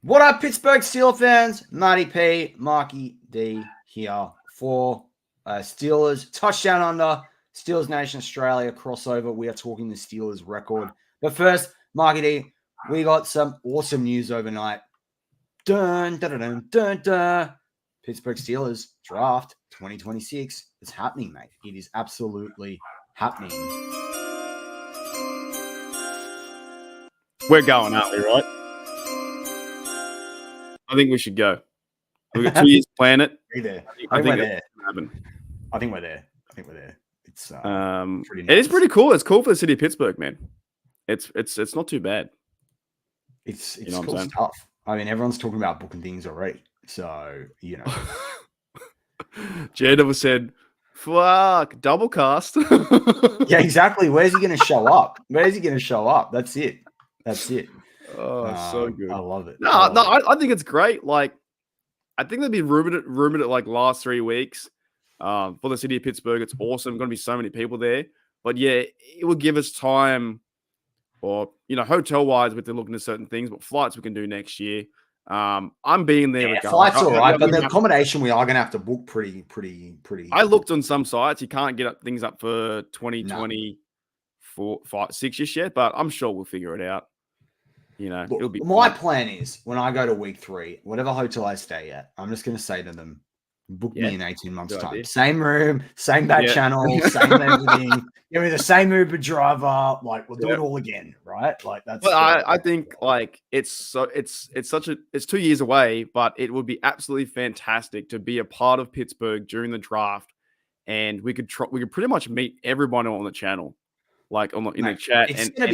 What up, Pittsburgh Steelers fans? Marty P, Marky D here for Steelers Touchdown Under, Steelers Nation Australia crossover. We are talking the Steelers record. But first, Marky D, we got some awesome news overnight. Dun, dun, dun, dun, dun, dun. Pittsburgh Steelers draft 2026. It's happening, mate. It is absolutely happening. We're going, aren't we, right? I think we should go. We've got 2 years to plan it. There. I think we're there. I think we're there. It's pretty nice. It is pretty cool. It's cool for the city of Pittsburgh, man. It's not too bad. It's cool stuff. I mean, everyone's talking about booking things already. So, Jada said, fuck, double cast. Yeah, exactly. Where's he going to show up? That's it. Oh, so good. I love it. I think it's great. Like, I think they've been rumored it like last 3 weeks. For the city of Pittsburgh, it's awesome. Going to be so many people there. But yeah, it will give us time, or hotel wise, we're looking at certain things. But flights we can do next year. I'm being there. Yeah, flights all right, but the accommodation we are going to have to book pretty. I looked on some sites. You can't get things up for 2024, 5, 6 years yet, but I'm sure we'll figure it out. Look, it'll be my fun. plan is when I go to week 3, whatever hotel I stay at, I'm just going to say to them, book me in 18 months' time. Idea. Same room, same back channel, same everything. Give me the same Uber driver. Like, we'll do it all again, right? Like, that's. Well, I think like it's 2 years away, but it would be absolutely fantastic to be a part of Pittsburgh during the draft, and we could pretty much meet everyone on the channel. Like in the chat, it's gonna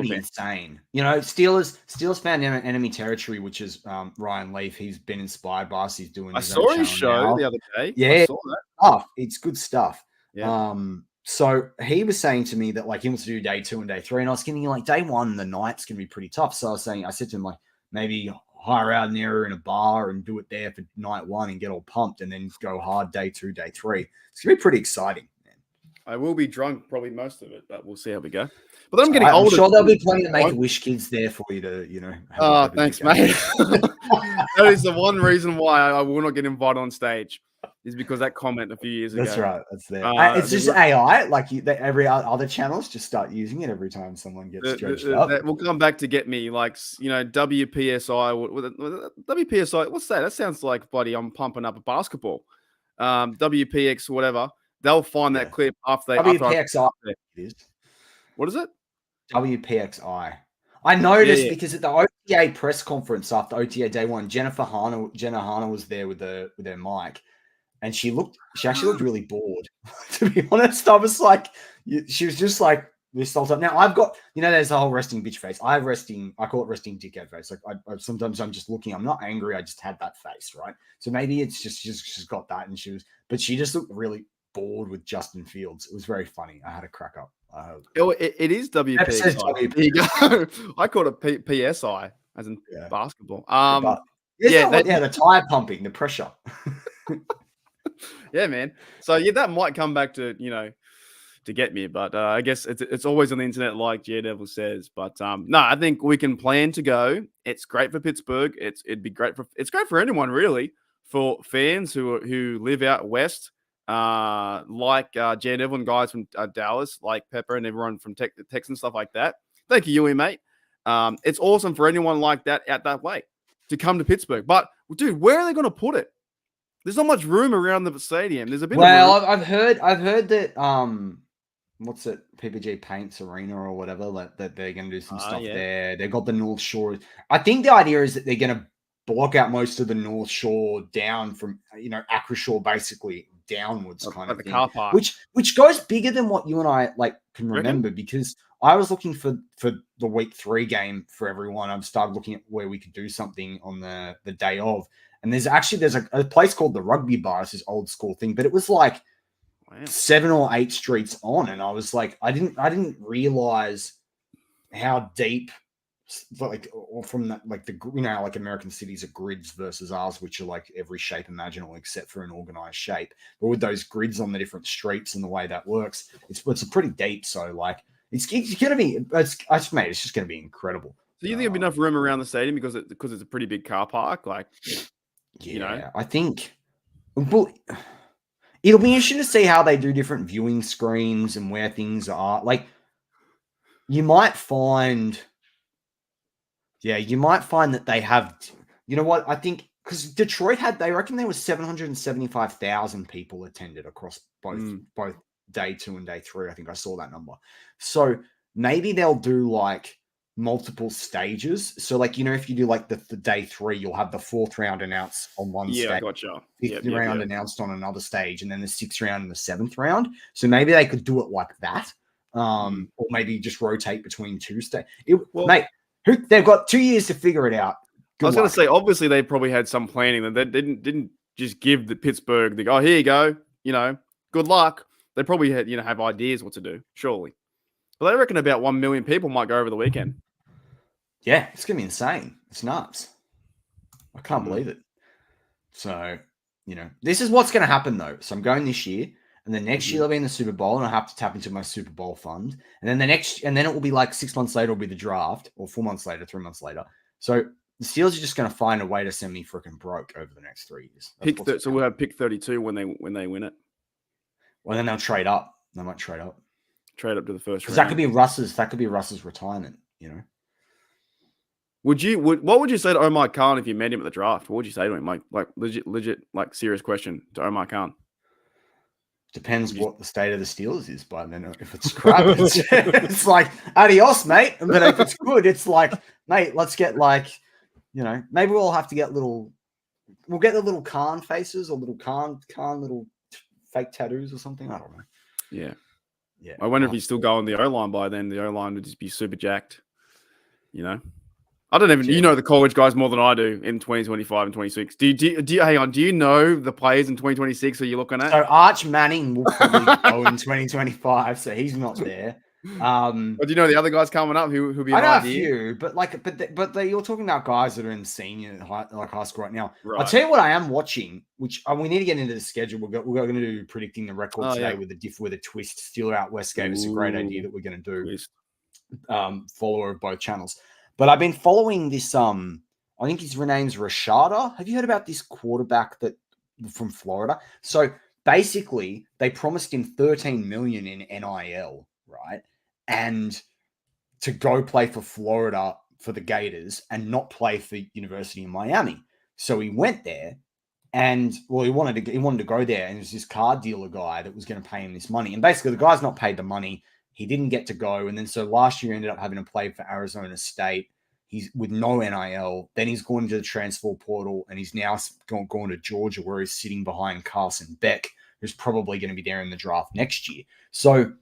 be insane. Steelers found enemy territory, which is Ryan Leaf. He's been inspired by us. He's doing. I saw his show the other day. Yeah, I saw that. It's good stuff. Yeah. So he was saying to me that like he wants to do day 2 and day 3, and I was thinking like day 1, the night's gonna be pretty tough. So I said to him like maybe hire out an area in a bar and do it there for night 1 and get all pumped, and then go hard day 2, day 3. It's gonna be pretty exciting. I will be drunk probably most of it, but we'll see how we go. But then I'm getting older. I'm sure there'll be plenty of Make-A-Wish kids there for you to, Oh, thanks, mate. That is the one reason why I will not get invited on stage, is because that comment a few years ago. That's right. That's there. It's just AI. Like every other channels just start using it every time someone gets stretched up. We'll come back to get me. Like, WPSI. WPSI. What's that? That sounds like, buddy, I'm pumping up a basketball. WPX, whatever. They'll find that clip after they. WPXI. It is. What is it? WPXI. I noticed because at the OTA press conference after OTA day 1, Jenna Hanna was there with their mic, and she actually looked really bored. To be honest, I was like, she was just like this whole time. Now I've got, there's the whole resting bitch face. I call it resting dickhead face. Like I sometimes I'm just looking. I'm not angry. I just had that face, right? So maybe it's just she's got that, and she just looked really bored with Justin Fields. It was very funny. I had a crack up. It is WPSI. There you go. I called it PSI, as in basketball. The tire pumping, the pressure. Yeah, man. So that might come back to to get me, but I guess it's always on the internet, like Daredevil says. But no, I think we can plan to go. It's great for Pittsburgh. It's great for anyone really, for fans who live out west. Like Jan Evelyn guys from Dallas, like Pepper and everyone from Texas, stuff like that. Thank you, mate. It's awesome for anyone like that out that way to come to Pittsburgh. But dude, where are they going to put it? There's not much room around the stadium. There's a bit. Well, I've heard that what's it, PPG Paints Arena or whatever, that they're going to do some stuff there. They've got the North Shore. I think the idea is that they're going to block out most of the North Shore down from Acrisure basically downwards, kind of the thing, car park, which goes bigger than what you and I can remember, because I was looking for the week 3 game for everyone. I've started looking at where we could do something on the day of, and there's a place called the Rugby Bar. It's this old school thing, but it was like 7 or 8 streets on, and I was like, I didn't realize how deep. Or from that, like American cities are grids versus ours, which are like every shape imaginable except for an organized shape. But with those grids on the different streets and the way that works, it's a pretty deep. So like it's just going to be incredible. So you think there'll be enough room around the stadium because it's a pretty big car park? Like, I think. Well, it'll be interesting to see how they do different viewing screens and where things are. Like, you might find that they have. You know what? I think because Detroit they reckon there was 775,000 people attended across both day 2 and day 3. I think I saw that number. So maybe they'll do like multiple stages. So like, if you do like the day 3, you'll have the 4th round announced on one stage. Yeah, gotcha. 5th round announced on another stage, and then the 6th round and the 7th round. So maybe they could do it like that. Or maybe just rotate between 2 stages. Mate, they've got 2 years to figure it out. I was going to say, obviously they probably had some planning that they didn't just give the Pittsburgh the here you go, good luck. They probably had have ideas what to do, surely. But they reckon about 1 million people might go over the weekend. Yeah, it's gonna be insane. It's nuts. I can't believe it. So, this is what's gonna happen though. So I'm going this year, and then next year I'll be in the Super Bowl, and I have to tap into my Super Bowl fund. And then it will be like 6 months later will be the draft, or 4 months later, 3 months later. So the Steelers are just going to find a way to send me freaking broke over the next 3 years. So we'll have pick 32 when they win it. Well, then they'll trade up. They might trade up. Trade up to the first round. That could be Russ's retirement. What would you say to Omar Khan if you met him at the draft? What would you say to him? Like legit, like serious question to Omar Khan. Depends what the state of the Steelers is by then. If it's crap, it's like adios, mate. But if it's good, it's like, mate, let's get maybe we'll have to get we'll get the little Khan faces or little Khan little fake tattoos or something. I don't know. Yeah. I wonder if he's still going the O-line by then. The O-line would just be super jacked. I don't even. You know the college guys more than I do in 2025 and 26. Do you hang on? Do you know the players in 2026? Are you looking at? So Arch Manning will probably go in 2025, so he's not there. But do you know the other guys coming up who'll be? I know a few, but you're talking about guys that are in senior high school right now. Right. I'll tell you what I am watching, which we need to get into the schedule. We're going to do predicting the record today with a twist. Steeler out Westgate. It's a great idea that we're going to do. Follower of both channels. But I've been following this. I think his name's Rashada. Have you heard about this quarterback from Florida? So basically, they promised him $13 million in NIL, right? And to go play for Florida for the Gators and not play for University of Miami. So he went there, and he wanted to go there, and it was this car dealer guy that was going to pay him this money. And basically, the guy's not paid the money. He didn't get to go. And then so last year ended up having to play for Arizona State. He's with no NIL. Then he's gone to the transfer portal, and he's now gone to Georgia, where he's sitting behind Carson Beck, who's probably going to be there in the draft next year. So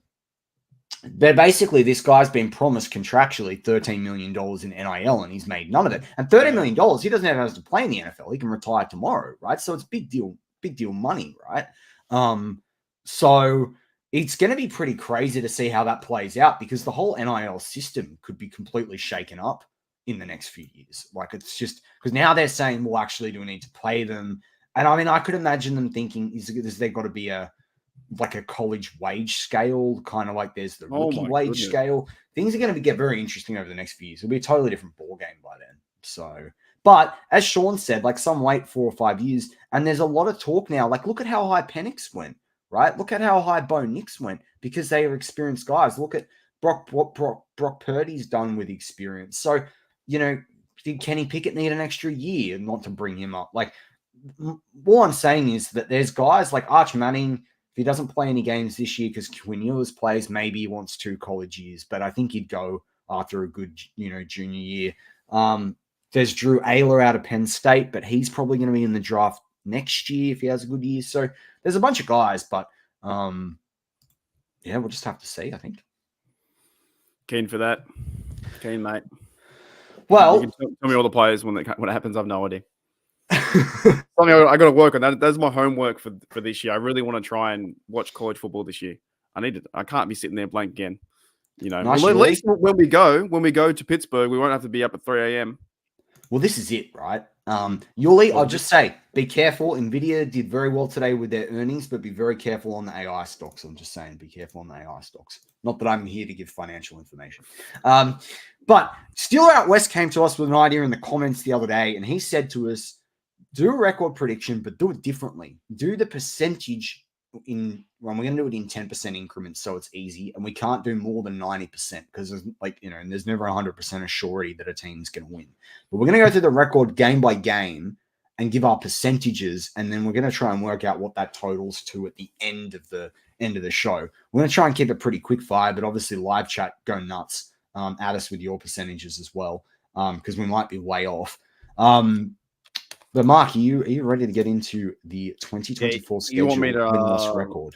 basically, this guy's been promised contractually $13 million in NIL, and he's made none of it. And $13 million, he doesn't have to play in the NFL. He can retire tomorrow, right? So it's big deal money, right? So it's going to be pretty crazy to see how that plays out, because the whole NIL system could be completely shaken up in the next few years. Like, it's just because now they're saying, well, actually, do we need to play them? And I mean, I could imagine them thinking, is there got to be a college wage scale, kind of like there's the rookie wage scale? Things are going to get very interesting over the next few years. It'll be a totally different ball game by then. So, but as Sean said, like, some wait 4 or 5 years, and there's a lot of talk now. Like, look at how high Penix went. Right? Look at how high Bo Nix went, because they are experienced guys. Look at Brock Purdy's done with experience. So, did Kenny Pickett need an extra year not to bring him up? Like, all I'm saying is that there's guys like Arch Manning. If he doesn't play any games this year because Quinn Ewers plays, maybe he wants 2 college years, but I think he'd go after a good, junior year. There's Drew Ayler out of Penn State, but he's probably going to be in the draft next year if he has a good year. So there's a bunch of guys, but we'll just have to see, I think. Keen for that. Keen, mate. Well, you can tell me all the players when it happens. I've no idea. Something I got to work on. That's my homework for this year. I really want to try and watch college football this year. I can't be sitting there blank again. At least when we go to Pittsburgh, we won't have to be up at 3 a.m. Well, this is it, right? Yuli, I'll just say, be careful. Nvidia did very well today with their earnings, but be very careful on the AI stocks. I'm just saying, be careful on the AI stocks. Not that I'm here to give financial information. But Steeler Out West came to us with an idea in the comments the other day, and he said to us, do a record prediction, but do it differently. Do the percentage we're going to do it in 10% increments, so it's easy, and we can't do more than 90% because there's and there's never 100% a surety that a team's going to win. But we're going to go through the record game by game and give our percentages, and then we're going to try and work out what that totals to at the end of the show. We're going to try and keep it pretty quick fire, but obviously live chat, go nuts. Add us with your percentages as well, because we might be way off. But Mark, are you ready to get into the 2024 schedule? You want me to win-loss record?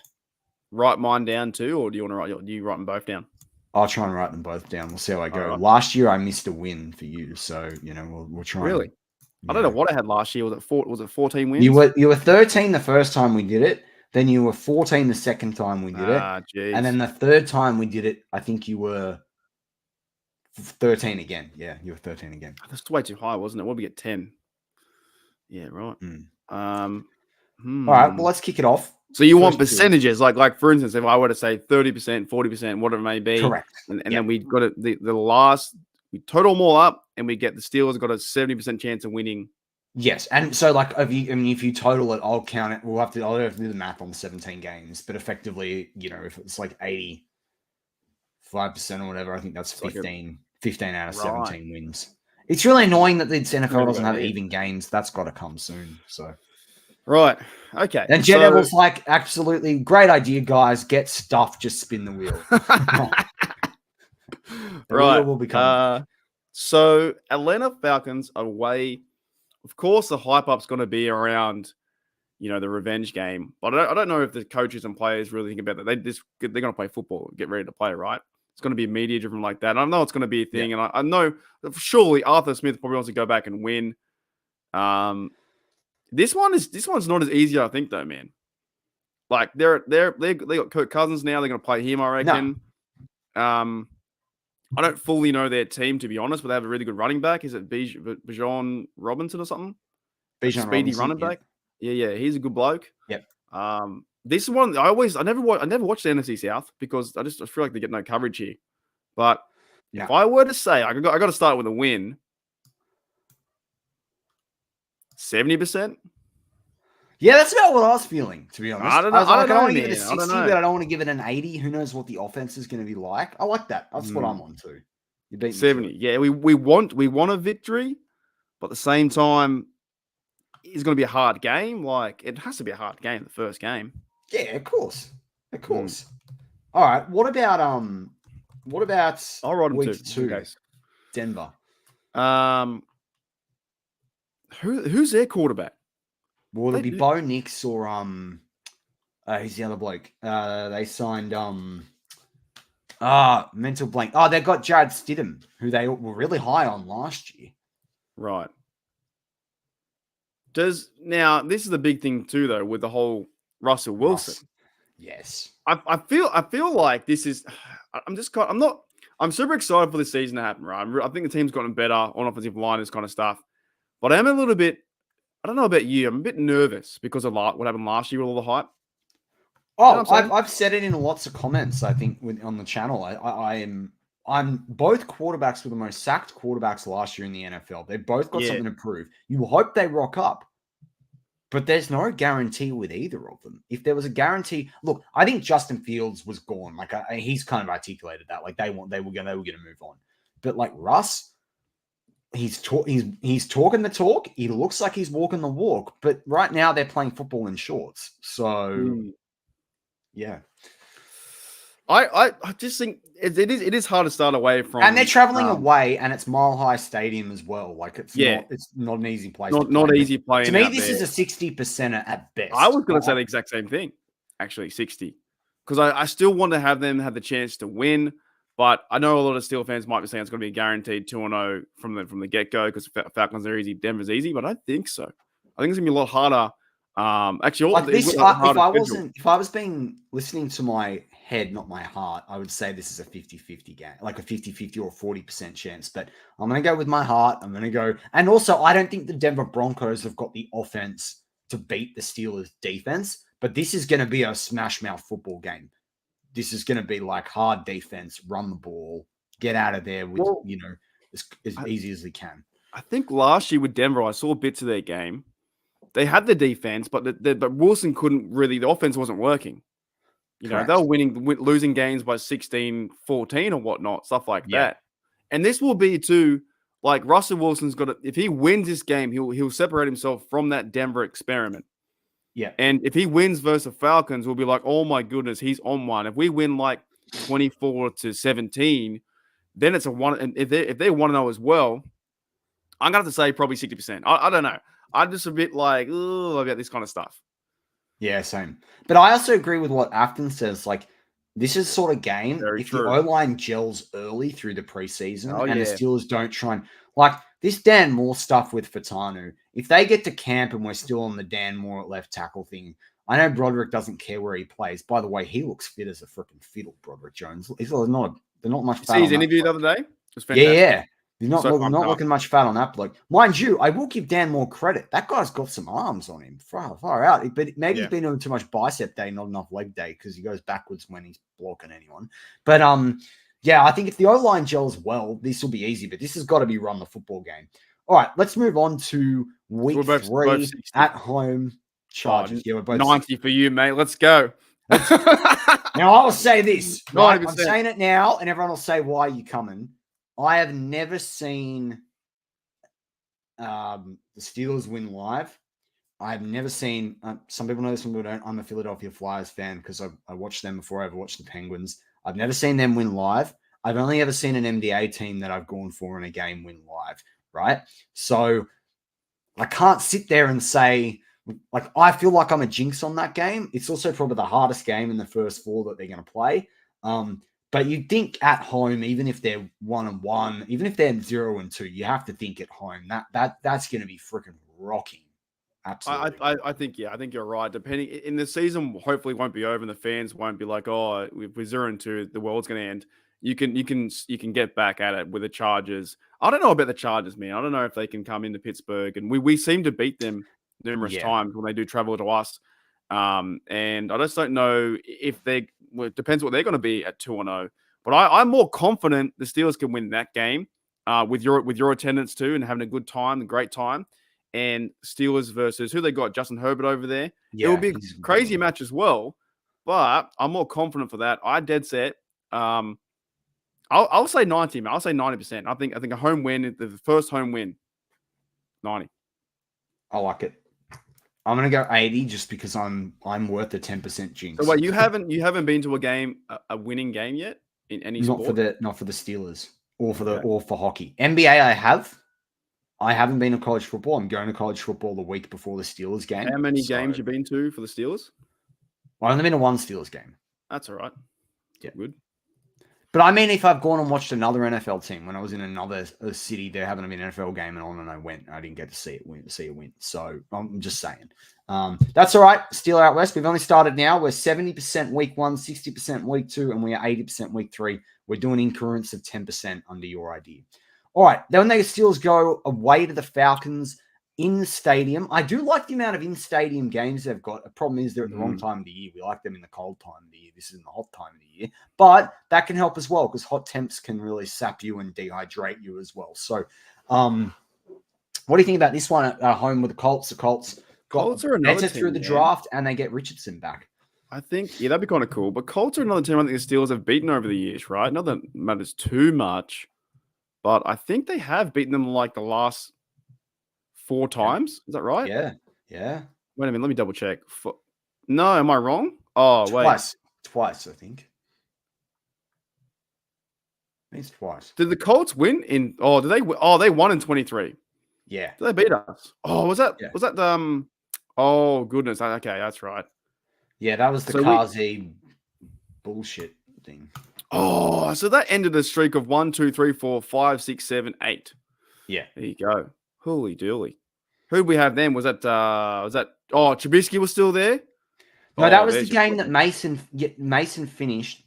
Write mine down too, or do you want to write them both down? I'll try and write them both down. We'll see how I go. Right. Last year I missed a win for you, so we'll try. Really? I don't know what I had last year. Was it 14 wins? You were 13 the first time we did it. Then you were 14 the second time we did it. Geez. And then the third time we did it, I think you were 13 again. Yeah, you were 13 again. That's way too high, wasn't it? What did we get? 10. Yeah, right. All right, well, let's kick it off. So you want percentages, like for instance, if I were to say 30%, 40%, whatever it may be, correct, and then we got it the last, we total them all up, and we get the Steelers got a 70% chance of winning. Yes, and so like if you total it, I'll count it. I'll have to do the math on the 17 games, but effectively, if it's like 85% or whatever, I think that's 15 out of 17 wins. It's really annoying that the NFL doesn't have even games. That's got to come soon. So, right, okay. And Jet Devil's like, absolutely great idea, guys. Get stuffed, just spin the wheel. Right. Will become. So Atlanta Falcons away. Of course, the hype up's going to be around, the revenge game. But I don't know if the coaches and players really think about that. They're going to play football, get ready to play, right? It's going to be media driven like that. I know it's going to be a thing, and I know surely Arthur Smith probably wants to go back and win. This one's not as easy, I think, though, man. Like they got Kirk Cousins now. They're going to play him, I reckon. No. I don't fully know their team, to be honest, but they have a really good running back. Is it Bijan Robinson or something? Speedy running back. Yeah, he's a good bloke. Yep. This one, I never watched the NFC South because I feel like they get no coverage here. But if I were to say, I got to start with a win. 70%. Yeah, that's about what I was feeling, to be honest. I don't know. I don't want to give it a 60, but I don't want to give it an 80. Who knows what the offense is going to be like? I like that. That's what I'm on to. You beat 70. Yeah, we want a victory, but at the same time, it's going to be a hard game. Like, it has to be a hard game, the first game. Yeah, of course. All right. What about I'll write week 2. Okay. Denver. Who's their quarterback? Will it be Bo Nix or who's the other bloke? They signed mental blank. Oh, they got Jared Stidham, who they were really high on last year. Right. Now this is the big thing too, though, with the whole Russell Wilson. Yes. I feel like this is. I'm super excited for this season to happen, right? I think the team's gotten better on offensive line, this kind of stuff. But I am a little bit. I don't know about you. I'm a bit nervous because of what happened last year with all the hype. Oh, I've said it in lots of comments. I think on the channel, I'm both quarterbacks were the most sacked quarterbacks last year in the NFL. They both got something to prove. You hope they rock up, but there's no guarantee with either of them. If there was a guarantee, look, I think Justin Fields was gone. Like he's kind of articulated that. Like they were going to move on, but like Russ. He's talking the talk. He looks like he's walking the walk. But right now they're playing football in shorts. So, yeah. I just think it is hard to start away from. And they're traveling away, and it's Mile High Stadium as well. Like it's not an easy place. Not easy playing. To me, this is a 60% at best. I was going to say the exact same thing. Actually, 60, because I still want to have them have the chance to win. But I know a lot of Steel fans might be saying it's going to be a guaranteed 2-0 from the get-go because Falcons are easy, Denver's easy, but I think so. I think it's going to be a lot harder. Actually, like this, if I was being listening to my head, not my heart, I would say this is a 50-50 game, like a 50-50 or 40% chance. But I'm going to go with my heart. I'm going to go. And also, I don't think the Denver Broncos have got the offense to beat the Steelers defense, but this is going to be a smash mouth football game. This is going to be like hard defense, run the ball, get out of there with, as easy as they can. I think last year with Denver, I saw bits of their game. They had the defense, but but Wilson couldn't really, the offense wasn't working. They were losing games by 16-14 or whatnot, stuff like that. And this will be too, like Russell Wilson's got to, if he wins this game, he'll separate himself from that Denver experiment. Yeah. And if he wins versus the Falcons, we'll be like, oh my goodness, he's on one. If we win like 24-17, then it's a one. And if they want to know as well, I'm going to have to say probably 60%. I don't know. I'm just a bit like, oh, about this kind of stuff. Yeah, same. But I also agree with what Afton says. Like, this is sort of game. Very if true. the O-line gels early through the preseason and yeah. the Steelers don't try and, like, this Dan Moore stuff with Furtado, if they get to camp and we're still on the Dan Moore at left tackle thing, I know Broderick doesn't care where he plays. By the way, he looks fit as a freaking fiddle, Broderick Jones. They're not much fat. See his interview the other day? It was fantastic. Yeah. He's not looking much fat on that bloke. Mind you, I will give Dan more credit. That guy's got some arms on him. Far out. But maybe he's been doing too much bicep day, not enough leg day, because he goes backwards when he's blocking anyone. But yeah, I think if the O-line gels well, this will be easy. But this has got to be run the football game. All right, let's move on to week 3 at home. Chargers. Yeah, we're both 90 for you, mate. Let's go. Now, I will say this. Right? 90%. I'm saying it now, and everyone will say, why are you coming? I have never seen the Steelers win live. I've never seen, some people know, some people don't. I'm a Philadelphia Flyers fan because I watched them before I ever watched the Penguins. I've never seen them win live. I've only ever seen an MDA team that I've gone for in a game win live, right? So I can't sit there and say, like, I feel like I'm a jinx on that game. It's also probably the hardest game in the first 4 that they're going to play. But you think at home, even if they're 1-1, even if they're 0-2, you have to think at home that's going to be freaking rocking. Absolutely. I think you're right. Depending in the season, hopefully won't be over, and the fans won't be like, oh, if we're 0-2, the world's going to end. You can get back at it with the Chargers. I don't know about the Chargers, man. I don't know if they can come into Pittsburgh, and we seem to beat them numerous times when they do travel to us. And I just don't know if it depends what they're going to be at 2-0. But I'm more confident the Steelers can win that game with your attendance too, and having a good time, a great time. And Steelers versus who they got, Justin Herbert over there. Yeah, it will be a crazy match as well. But I'm more confident for that. I dead set. I'll say 90, man. I'll say 90%. I think a home win, the first home win, 90. I like it. I'm gonna go 80 just because I'm worth the 10% jinx. So wait, you haven't been to a game, a winning game yet in any sport? Not for the Steelers or for hockey. NBA I have. I haven't been to college football. I'm going to college football the week before the Steelers game. How many games you been to for the Steelers? I've only been to one Steelers game. That's all right. Yeah, good. But I mean, if I've gone and watched another NFL team when I was in another city, there happened to be an NFL game, and I went. I didn't get to see a win. So I'm just saying. That's all right. Steeler out west. We've only started now. We're 70% week 1, 60% week 2, and we are 80% week 3. We're doing increments of 10% under your idea. All right. Then the Steelers go away to the Falcons in the stadium. I do like the amount of in-stadium games they've got. The problem is they're at the wrong time of the year. We like them in the cold time of the year. This isn't the hot time of the year. But that can help as well because hot temps can really sap you and dehydrate you as well. So what do you think about this one at home with the Colts? The Colts are another team, through the draft, and they get Richardson back. I think, that'd be kind of cool. But Colts are another team I think the Steelers have beaten over the years, right? Not that it matters too much, but I think they have beaten them like the last 4 times. Is that right? Yeah. Wait a minute. Let me double check. No, am I wrong? Oh, Twice, I think. It's twice. Did the Colts win in? Oh, did they? Oh, they won in 23. Yeah. Did they beat us? Oh, was that? Was that the? Oh goodness. Okay, that's right. Yeah, that was the Kazi bullshit thing. Oh, so that ended a streak of 1, 2, 3, 4, 5, 6, 7, 8. Yeah. There you go. Holy dooly. Who we have then? Was that? Oh, Trubisky was still there. No, that was the there's your game that problem. Mason finished.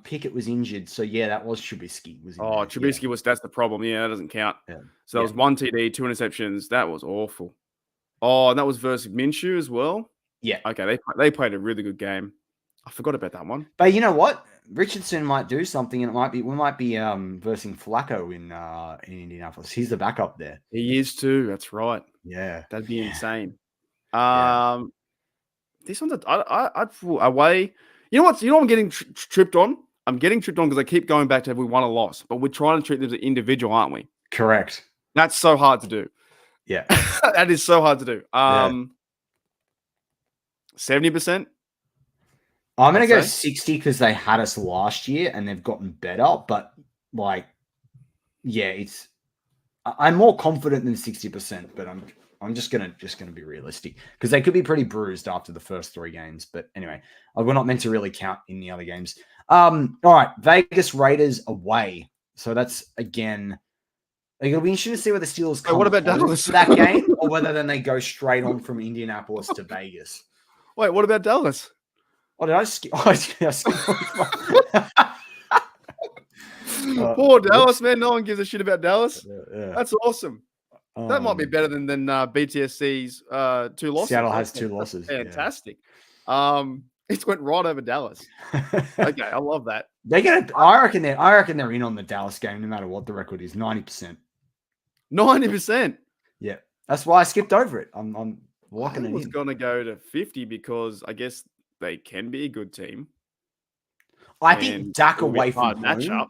Pickett was injured, so yeah, that was Trubisky. Was in there. Trubisky that's the problem. Yeah, that doesn't count. Yeah. So that was 1 TD, 2 interceptions. That was awful. Oh, and that was versus Minshew as well. Yeah. Okay, they played a really good game. I forgot about that one. But you know what? Richardson might do something, and we might be versing Flacco in Indianapolis. He's the backup there. He is too. That's right. Yeah, That'd be insane. This one's I'd away. You know what? I'm getting tripped on. I'm getting tripped on because I keep going back to have we won or lost, but we're trying to treat them as an individual, aren't we? Correct. That's so hard to do. Yeah, that is so hard to do. 70%. I'm going to go 60 because they had us last year and they've gotten better. But I'm more confident than 60%. But I'm just gonna be realistic because they could be pretty bruised after the first 3 games. But anyway, we're not meant to really count in the other games. All right, Vegas Raiders away. So that's again. It'll be interesting to see where the Steelers come. What about Dallas for that game, or whether then they go straight on from Indianapolis to Vegas. Wait, what about Dallas? Oh, did I skip? Poor Dallas, man. No one gives a shit about Dallas. Yeah. That's awesome. That might be better than BTSC's 2 losses. Seattle has 2 losses. Fantastic. It went right over Dallas. Okay, I love that. I reckon they're in on the Dallas game no matter what the record is. 90%. 90%. Yeah, that's why I skipped over it. I'm locking it in. I was going to go to 50 because I guess they can be a good team. I think Dak away from home. Matchup.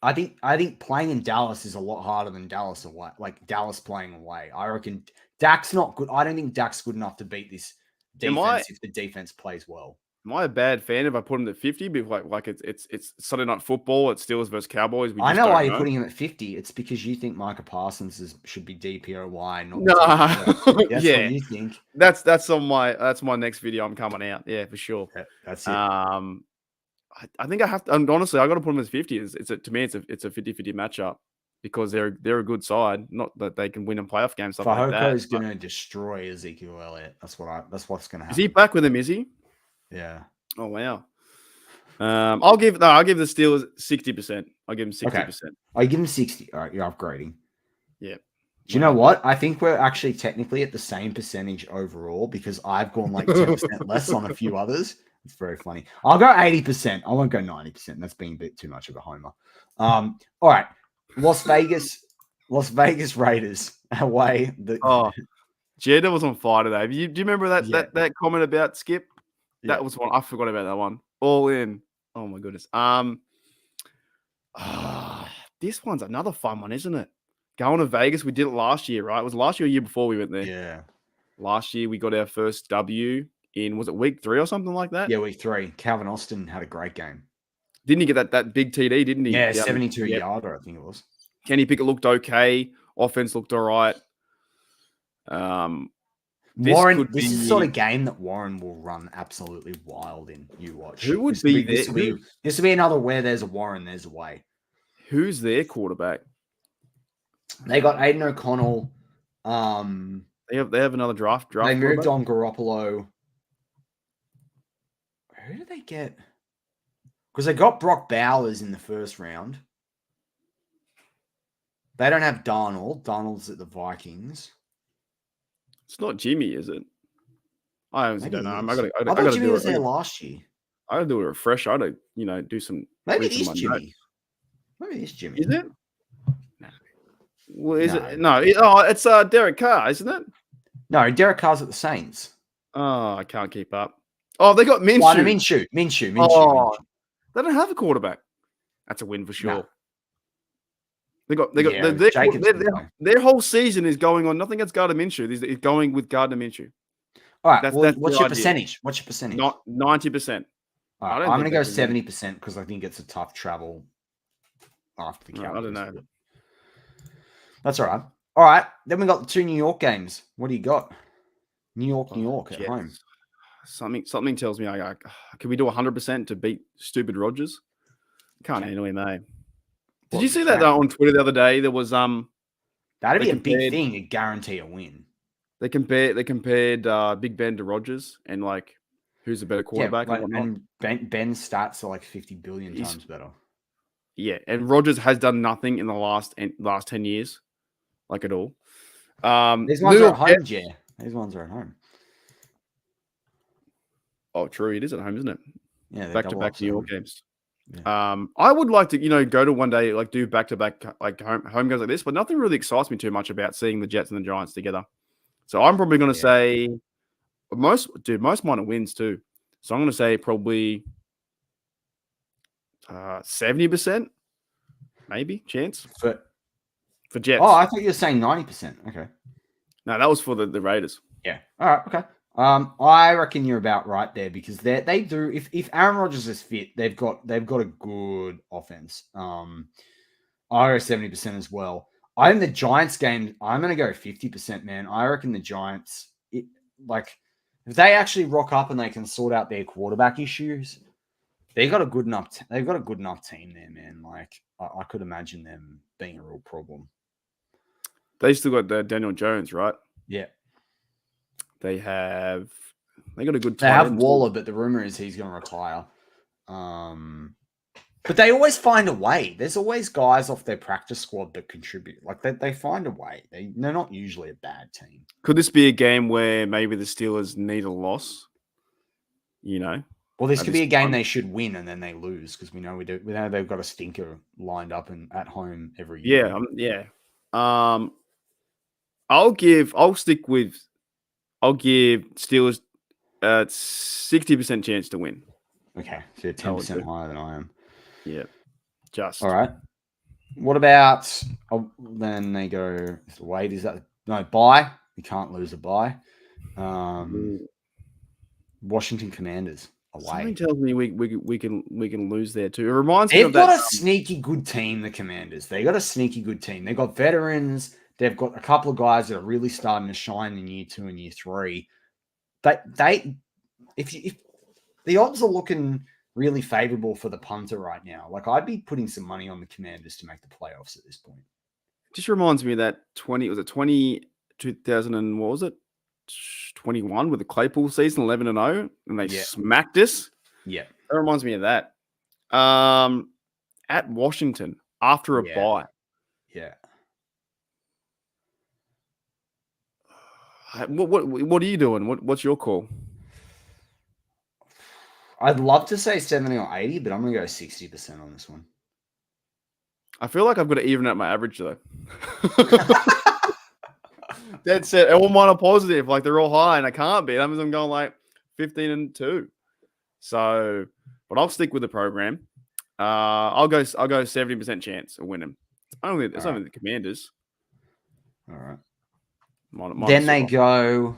I think playing in Dallas is a lot harder than Dallas away. Like Dallas playing away. I reckon Dak's not good. I don't think Dak's good enough to beat this defense if the defense plays well. Am I a bad fan if I put him at 50? Because like it's Sunday Night Football. It's Steelers versus Cowboys. I know why you're putting him at 50. It's because you think Micah Parsons should be DPOY. That's what you think. That's my next video. I'm coming out. Yeah, for sure. Yeah, that's it. I think I have to. Honestly, I got to put them as 50. To me, it's a 50-50 matchup because they're a good side. Not that they can win in playoff games. Stuff like that. is going to destroy Ezekiel Elliott. That's what's going to happen. Is he back with him? Is he? Yeah. Oh wow. I'll give the Steelers 60%. I'll give them 60%. Okay. I give them 60. All right, you're upgrading. Yeah. Do you know what? I think we're actually technically at the same percentage overall because I've gone like 10% less on a few others. It's very funny. I'll go 80%. I won't go 90%. That's being a bit too much of a homer. All right. Las Vegas Raiders away. Jada was on fire today. Do you remember that comment about Skip? Yeah. That was one. I forgot about that one. All in. Oh my goodness. This one's another fun one, isn't it? Going to Vegas. We did it last year, right? It was last year or year before we went there. Yeah. Last year we got our first W in, was it week 3 or something like that? Yeah, week 3. Calvin Austin had a great game. Didn't he get that big TD, didn't he? Yeah, 72-yarder, I think it was. Kenny Pickett looked okay. Offense looked all right. Warren, this is the sort of game that Warren will run absolutely wild in. You watch. Who would be there? This will be another where there's a Warren, there's a way. Who's their quarterback? They got Aiden O'Connell. They have another draft. They moved on Garoppolo. Who did they get? Because they got Brock Bowers in the first round. They don't have Darnold. Darnold's at the Vikings. It's not Jimmy, is it? I honestly don't know. I thought Jimmy was there last year. I gotta do a refresh. I gotta do some. Maybe it is Jimmy. Maybe it is Jimmy. Is it? No. Well, is it? No. It's Derek Carr, isn't it? No, Derek Carr's at the Saints. Oh, I can't keep up. Oh, they got Minshew. Oh, no, Minshew. Oh, they don't have a quarterback. That's a win for sure. No. They got their whole season is going on nothing against Gardner Minshew. Is going with Gardner Minshew. All right. What's your percentage? Not 90%. All right, I'm going to go 70% because I think it's a tough travel after the Cowboys. I don't know. That's all right. All right. Then we got the 2 New York games. What do you got? New York at home. Something tells me can we do 100% to beat stupid Rodgers? Can't handle him, eh? Did you see that on Twitter the other day? There was that'd be a big thing to guarantee a win. They compared Big Ben to Rodgers, and like who's a better Yeah, quarterback like, and whatnot. and Ben's stats are like 50 billion He's- times better. Yeah, and Rodgers has done nothing in the last 10 years, like at all. These New ones are York at home, Jets- yeah. These ones are at home. Oh, true. It is at home, isn't it? Yeah, Back to back New York games. Yeah. I would like to, go to one day, like do back to back, like home games like this, but nothing really excites me too much about seeing the Jets and the Giants together. So I'm probably going to say most minor wins too. So I'm going to say probably 70%, maybe chance for Jets. Oh, I thought you were saying 90%. Okay. No, that was for the Raiders. Yeah. All right. Okay. I reckon you're about right there because they do. If Aaron Rodgers is fit, they've got a good offense. I go 70% as well. In the Giants game, I'm going to go 50%, man. I reckon the Giants, if they actually rock up and they can sort out their quarterback issues, they've got a good enough team there, man. Like I could imagine them being a real problem. They still got Daniel Jones, right? Yeah. They got a good. They have Waller, but the rumor is he's going to retire. But they always find a way. There's always guys off their practice squad that contribute. Like they find a way. They're not usually a bad team. Could this be a game where maybe the Steelers need a loss? Well, this could be a game they should win and then they lose because we know they've got a stinker lined up and at home every year. Yeah. I'll give Steelers 60% chance to win. Okay, so you're 10% higher than I am. Yeah, just all right. What about then they go? Wait, is that no bye? You can't lose a bye. Washington Commanders away. Something tells me we can lose there too. It reminds me of that. They've got a sneaky good team. The Commanders. They got a sneaky good team. They got veterans. They've got a couple of guys that are really starting to shine in year 2 and year 3. If the odds are looking really favorable for the punter right now, like I'd be putting some money on the Commanders to make the playoffs at this point. Just reminds me of that 2000 and what was it? 21 with the Claypool season, 11-0, and they smacked us. Yeah, that reminds me of that. At Washington after a bye. Yeah. What are you doing? What's your call? I'd love to say 70 or 80, but I'm going to go 60% on this one. I feel like I've got to even out my average, though. Dead set. All mine are positive. Like, they're all high, and I can't beat them as I'm going, like, 15-2. So, but I'll stick with the program. I'll go 70% chance of winning. It's only the Commanders. All right. Then they go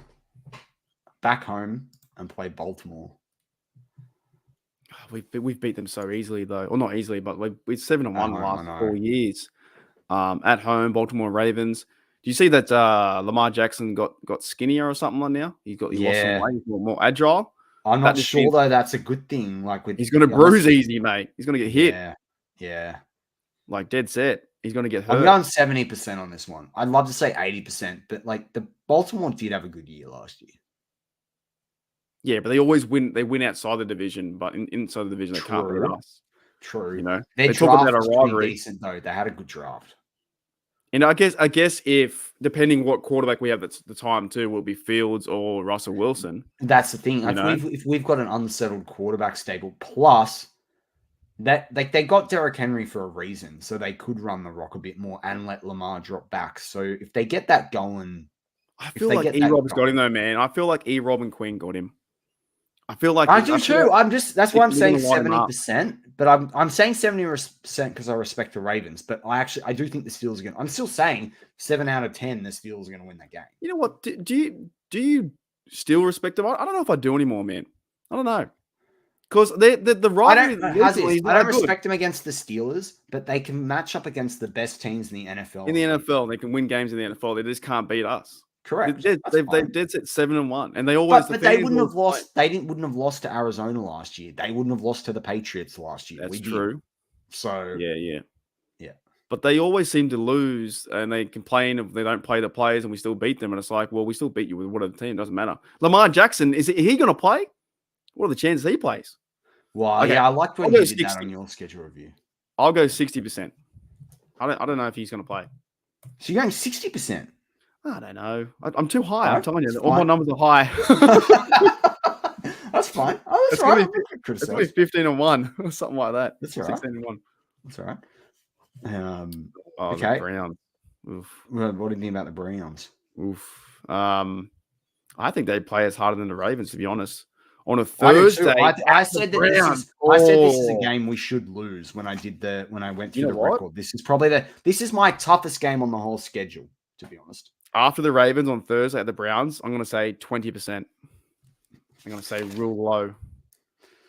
back home and play Baltimore. We've beat them so easily though, or not easily, but we're 7-1 the last 4 years. At home, Baltimore Ravens. Do you see that Lamar Jackson got skinnier or something like now? He lost some weight, he's more agile. I'm not sure though. That's a good thing. He's going to bruise easy, mate. He's going to get hit. Yeah. Like dead set. He's going to get hurt. I'm going 70% on this one. I'd love to say 80%, but like the Baltimore did have a good year last year. Yeah, but they always win. They win outside the division, but inside the division, they can't beat us. True. They talk about a rivalry. Decent though. They had a good draft. And I guess if depending what quarterback we have at the time too, will be Fields or Russell Wilson. That's the thing. If we've got an unsettled quarterback stable, plus that they got Derrick Henry for a reason, so they could run the rock a bit more and let Lamar drop back. So if they get that going, I feel like E-Rob's got him though, man. I feel like E-Rob and Quinn got him. I feel like I do too. That's why I'm saying 70%. But I'm saying 70% because I respect the Ravens. But I do think the Steelers are going to. I'm still saying 7 out of 10, the Steelers are going to win that game. You know what? Do you still respect them? I don't know if I do anymore, man. I don't know. Because the rivalry. I don't respect them against the Steelers, but they can match up against the best teams in the NFL. In the NFL, they can win games in the NFL. They just can't beat us. Correct. They've dead set 7-1, and they always. But they wouldn't have lost. Wouldn't have lost to Arizona last year. They wouldn't have lost to the Patriots last year. That's true. So yeah. But they always seem to lose, and they complain if they don't play the players, and we still beat them. And it's like, well, we still beat you with what other team. Doesn't matter. Lamar Jackson, is he going to play? What are the chances he plays? Well, Okay, yeah, I liked when I'll you go did that 60. on your schedule review. I'll go 60%. I don't know if he's going to play. So you're going 60%. I don't know. I'm too high. All I'm right, telling you, that's all my fine. numbers are high. That's fine. Oh, that's It's right. gonna be 15-1 or something like that. That's all right. 16-1. That's all right. Oh, Okay. the Browns. Oof. What do you think about the Browns? Oof. I think they play as harder than the Ravens, to be honest. On a I do too. Thursday, I said that I said this is a game we should lose when I went through the record. This is my toughest game on the whole schedule, to be honest. After the Ravens on Thursday at the Browns, I'm going to say 20%. I'm going to say real low.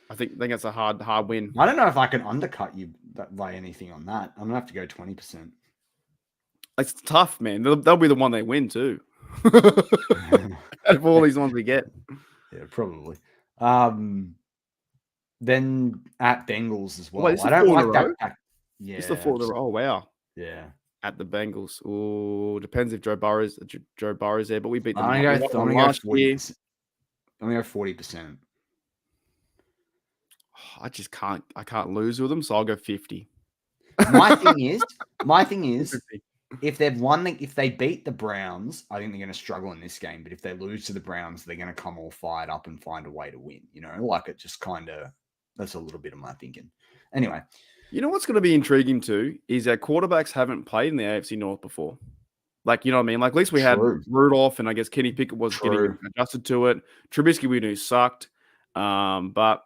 I think it's a hard win. I don't know if I can undercut you by anything on that. I'm going to have to go 20%. It's tough, man. They'll be the one they win too. Out of all these ones we get. Yeah, probably. Then at Bengals as well. Wait, I don't like that. Yeah. It's the 4 in a row. Oh, wow. Yeah. At the Bengals. Oh, depends if Joe Burrow's there, but we beat them. I'm going to go 40%. I'm going to go 40%. I can't lose with them, so I'll go 50. My thing is, if they beat the Browns, I think they're going to struggle in this game. But if they lose to the Browns, they're going to come all fired up and find a way to win. Like it just kind of, that's a little bit of my thinking. Anyway. You know what's going to be intriguing too is that quarterbacks haven't played in the AFC North before. Like, you know what I mean? Like, at least we had Rudolph, and I guess Kenny Pickett was getting adjusted to it. Trubisky, we knew sucked. But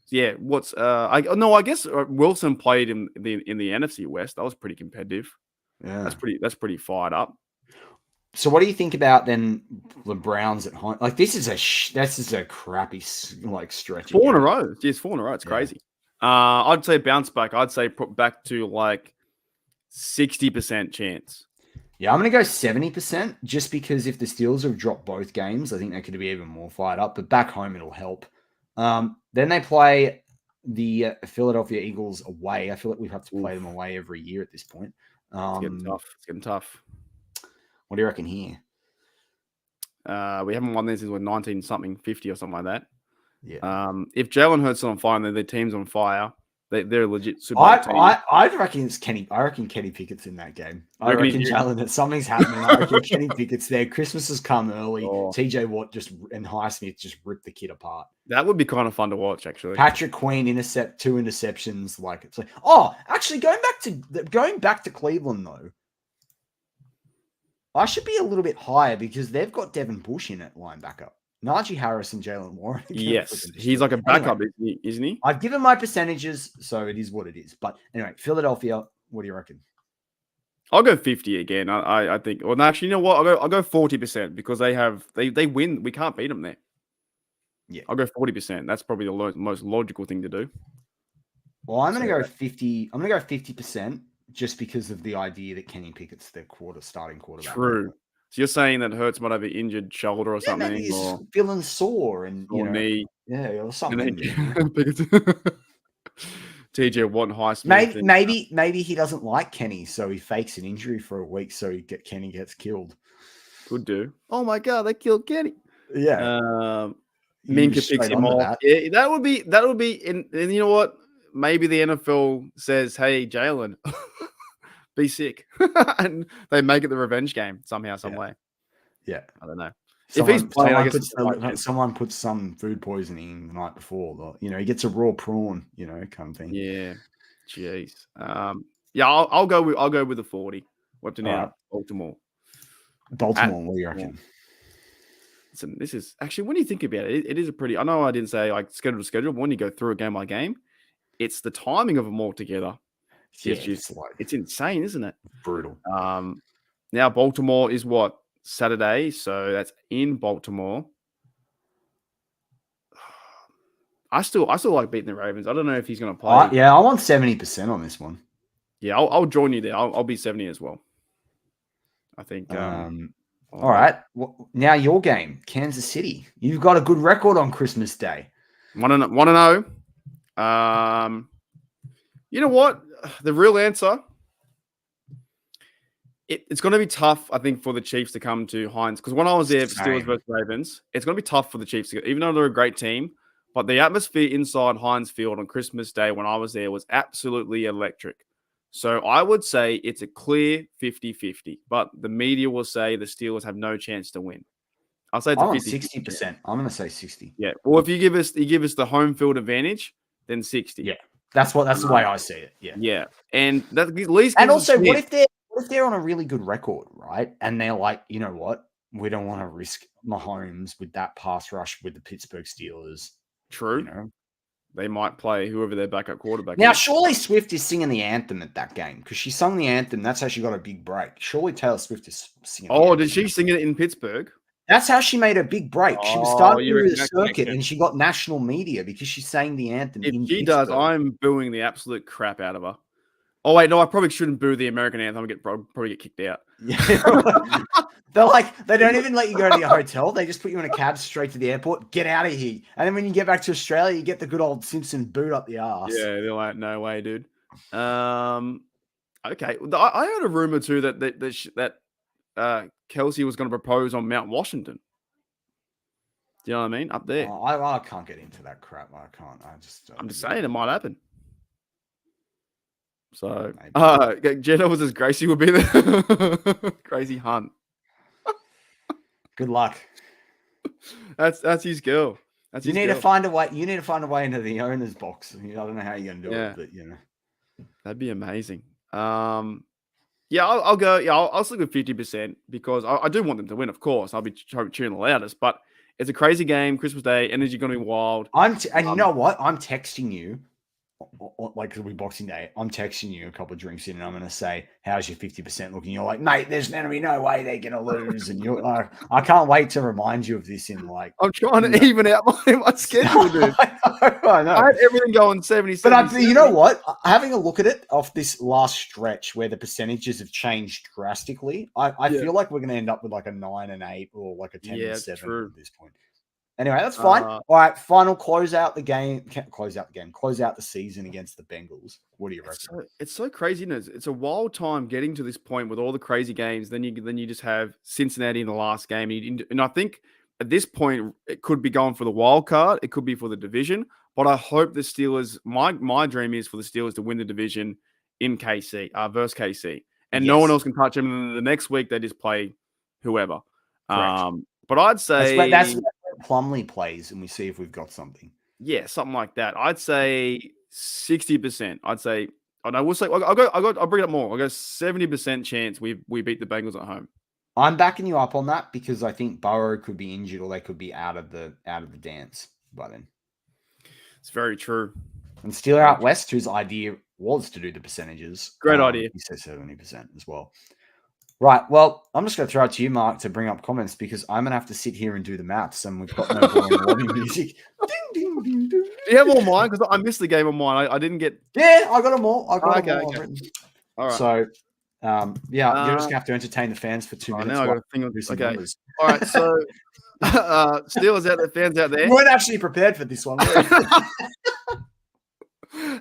yeah, I guess Wilson played in the NFC West. That was pretty competitive. Yeah, that's pretty fired up. So, what do you think about then the Browns at home? Like, this is a crappy stretch. 4 in a row. Yes, 4 in a row. It's crazy. I'd say bounce back. I'd say put back to like 60% chance. Yeah, I'm going to go 70% just because if the Steelers have dropped both games, I think they could be even more fired up. But back home, it'll help. Then they play the Philadelphia Eagles away. I feel like we have to play them away every year at this point. It's getting tough. What do you reckon here? We haven't won this since we're 19-something, 50 or something like that. Yeah. If Jalen Hurts is on fire and their team's on fire, they're legit super team. I reckon it's Kenny. I reckon Kenny Pickett's in that game. I reckon Jalen, that something's happening. I reckon Kenny Pickett's there. Christmas has come early. TJ Watt and Highsmith just ripped the kid apart. That would be kind of fun to watch, actually. Patrick Queen 2 interceptions. Like it's like, actually going back to Cleveland though. I should be a little bit higher because they've got Devin Bush in at linebacker. Najee Harris and Jalen Warren. Yes, he's like a backup, isn't he? I've given my percentages, so it is what it is. But anyway, Philadelphia, what do you reckon? I'll go 50 again. I think. Well, no, actually, you know what? I'll go 40% because they win. We can't beat them there. Yeah, I'll go 40%. That's probably the most logical thing to do. Well, I'm going to go 50. I'm going to go 50% just because of the idea that Kenny Pickett's their starting quarterback. True. So you're saying that Hurts might have an injured shoulder or something, maybe he's feeling sore and knee, or something. TJ Watt and Highsmith. Maybe he doesn't like Kenny, so he fakes an injury for a week, so Kenny gets killed. Could do. Oh my god, they killed Kenny. Yeah. Minka picks him off. Yeah, that would be. And you know what? Maybe the NFL says, "Hey, Jalen." Be sick, and they make it the revenge game somehow, some way. Yeah, I don't know. If he's playing, I guess someone puts some food poisoning the night before. He gets a raw prawn, kind of thing. Yeah, jeez. I'll go with the 40. What to now? Baltimore. What do you reckon? Listen, this is actually when you think about it, it is a pretty. I know I didn't say like schedule to schedule, but when you go through a game by game, it's the timing of them all together. It's insane, isn't it? Brutal. Now Baltimore is what? Saturday, so that's in Baltimore. I still like beating the Ravens. I don't know if he's going to play. I want 70% on this one. Yeah, I'll join you there. I'll be 70 as well. I think. All right. Well, now your game, Kansas City. You've got a good record on Christmas Day. 1-0. You know what? The real answer, it's going to be tough, I think, for the Chiefs to come to Heinz. Because when I was there for Steelers versus Ravens, it's going to be tough for the Chiefs to go. Even though they're a great team, but the atmosphere inside Heinz Field on Christmas Day when I was there was absolutely electric. So I would say it's a clear 50-50, but the media will say the Steelers have no chance to win. I'll say it's I'm a on 50. 60%. I'm going to say 60. Yeah. Well, if you give us the home field advantage, then 60. Yeah. That's the way I see it. Yeah. Yeah. And that at least And gives us also, a what chance. if they're on a really good record, right? And they're like, you know what? We don't want to risk Mahomes with that pass rush with the Pittsburgh Steelers. True. You know? They might play whoever their backup quarterback Now, is. surely Swift is singing the anthem at that game because she sung the anthem. That's how she got a big break. Surely Taylor Swift is singing. Oh, did she sing it in Pittsburgh? That's how she made a big break. She was Oh, starting you with reckon a that circuit connection? and she got national media because she sang the anthem. If in she Pittsburgh. does, I'm booing the absolute crap out of her. Oh wait, no, I probably shouldn't boo the American anthem. Probably get kicked out. Yeah. They're like, they don't even let you go to your hotel. They just put you in a cab straight to the airport. Get out of here. And then when you get back to Australia, you get the good old Simpson boot up the arse. Yeah, they're like, no way, dude. Okay. I heard a rumor too that Kelsey was going to propose on Mount Washington. Do you know what I mean? Up there. Oh, I can't get into that crap. I can't. I'm just saying it might happen. So, Maybe. Jenna was as Gracie would be there. Crazy Hunt. Good luck. That's his girl. You need to find a way. You need to find a way into the owner's box. I don't know how you're gonna do it, but you know, that'd be amazing. Yeah, I'll go. Yeah, I'll stick with 50% because I do want them to win. Of course, I'll be cheering the loudest. But it's a crazy game, Christmas Day. Energy going to be wild. And you know what? I'm texting you. Like, it'll be Boxing Day. I'm texting you a couple of drinks in, and I'm going to say, "How's your 50% looking?" You're like, "Mate, there's going to be no way they're going to lose." And you're like, "I can't wait to remind you of this." In like, I'm trying to even out my schedule, dude. I know. I had everything going 70. But you know what? Having a look at it off this last stretch where the percentages have changed drastically, I feel like we're going to end up with like a 9 and 8 or like a 10 and 7 at this point. Anyway, that's fine. All right, final close out the game. Close out the season against the Bengals. What do you reckon? It's so crazy, isn't it? It's a wild time getting to this point with all the crazy games. Then you just have Cincinnati in the last game, and I think at this point it could be going for the wild card. It could be for the division, but I hope the Steelers. My dream is for the Steelers to win the division in KC versus KC, and no one else can touch them. And the next week they just play whoever. But I'd say that's Plumlee plays, and we see if we've got something. Yeah, something like that. I'd say 60%. I'd say, we'll say I'll bring it up more. I'll go 70% chance we beat the Bengals at home. I'm backing you up on that because I think Burrow could be injured or they could be out of the dance by then. It's very true. And Steeler out west, whose idea was to do the percentages. Great idea. He said 70% as well. Right. Well, I'm just going to throw it to you, Mark, to bring up comments because I'm going to have to sit here and do the maths and we've got no boring lobby music. Ding, ding, ding, ding. Do you have all mine? Because I missed the game on mine. I didn't get... Yeah, I got them all. I got them all. Okay. All right. So, you're just going to have to entertain the fans for 2 minutes. Now I got to think of some numbers. All right. So, Steelers out there, fans out there. We weren't actually prepared for this one.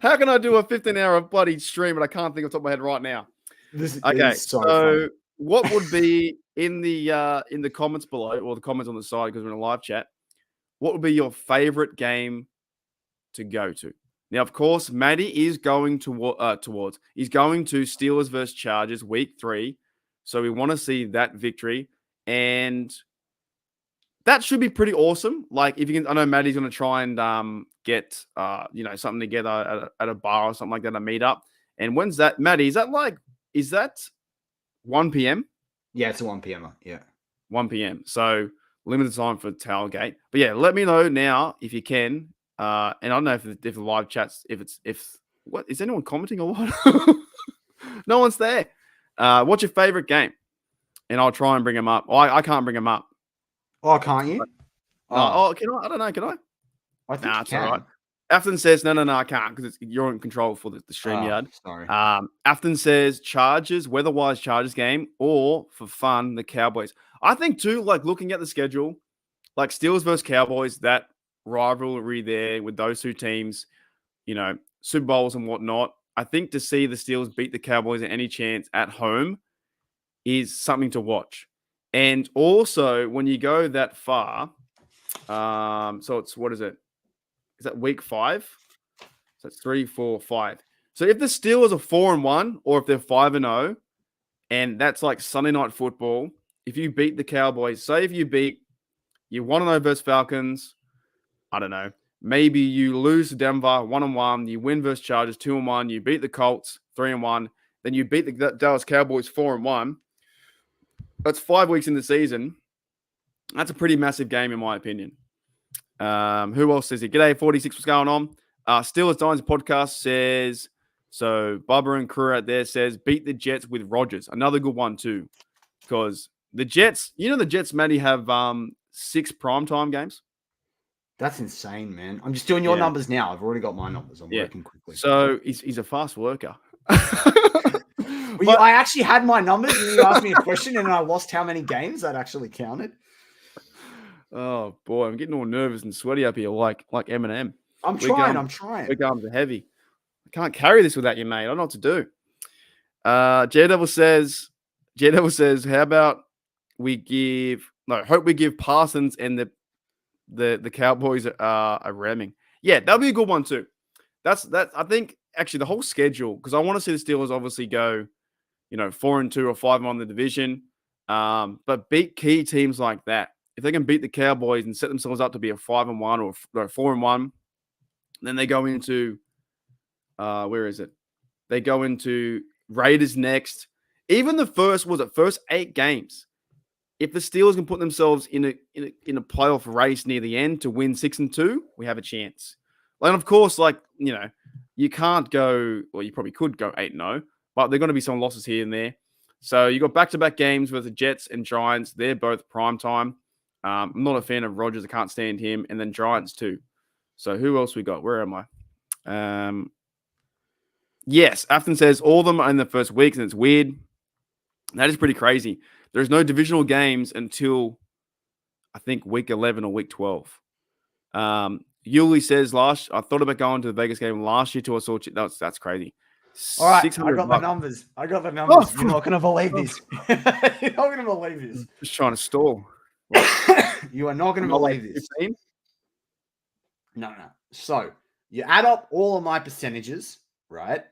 How can I do a 15-hour bloody stream and I can't think off the top of my head right now? This is so funny. What would be in the comments below or the comments on the side because we're in a live chat? What would be your favorite game to go to? Now, of course, Maddie is going he's going to Steelers versus Chargers week 3. So we want to see that victory. And that should be pretty awesome. Like if you can, I know Maddie's going to try and get something together at a bar or something like that, a meetup. And when's that, Maddie? Is that 1 p.m.? Yeah, it's a 1 p.m. Yeah. 1 p.m. So limited time for tailgate. But yeah, let me know now if you can. And I don't know if the live chats, what is anyone commenting or what? No one's there. What's your favorite game? And I'll try and bring them up. Oh, I can't bring them up. Oh, can't you? Can I? I don't know. Can I? I think you can. All right. Afton says, no, I can't because you're in control for the Streamyard. Sorry. Afton says Chargers, weather-wise Chargers game, or for fun, the Cowboys. I think too, like looking at the schedule, like Steelers versus Cowboys, that rivalry there with those two teams, Super Bowls and whatnot. I think to see the Steelers beat the Cowboys at any chance at home is something to watch. And also when you go that far, so it's, what is it? is that week 5? So that's 3, 4, 5. So if the Steelers are 4-1, or if they're 5-0, and that's like Sunday night football, if you beat the Cowboys, say if you 1-0 versus Falcons, I don't know, maybe you lose to Denver 1-1, you win versus Chargers 2-1, you beat the Colts 3-1, then you beat the Dallas Cowboys 4-1. That's 5 weeks in the season. That's a pretty massive game, in my opinion. Who else says it? G'day, 46. What's going on? Steelers Dines podcast says, so Bubba and crew out there says, beat the Jets with Rodgers. Another good one, too. Because the Jets, the Jets, Matty, have 6 primetime games. That's insane, man. I'm just doing your numbers now. I've already got my numbers. I'm working quickly. So he's a fast worker. I actually had my numbers, and you asked me a question, and I lost how many games that actually counted. Oh boy, I'm getting all nervous and sweaty up here, like Eminem. I'm trying. My arms are heavy. I can't carry this without you, mate. I don't know what to do. J-Devil says, how about hope we give Parsons and the Cowboys a ramming. Yeah, that'll be a good one too. That's I think actually the whole schedule, because I want to see the Steelers obviously go, 4-2 or 5-1 in the division, but beat key teams like that. If they can beat the Cowboys and set themselves up to be a 5-1 or 4-1, then they go into where is it? They go into Raiders next. Even the first 8 games. If the Steelers can put themselves in a playoff race near the end to win 6-2, we have a chance. And of course, you can't go, well, you probably could go 8-0, but there are going to be some losses here and there. So you got back-to-back games with the Jets and Giants. They're both primetime. I'm not a fan of Rodgers. I can't stand him. And then Giants too. So who else we got? Where am I? Yes, Afton says all of them are in the first weeks, and it's weird. That is pretty crazy. There's no divisional games until, I think, week 11 or week 12. Yuli says, I thought about going to the Vegas game last year to a sort. That's crazy. All right, I got the numbers. Oh, you're not going to believe this. You're not going to believe this. Just trying to stall. You are not going to believe this. 15? No. So you add up all of my percentages, right,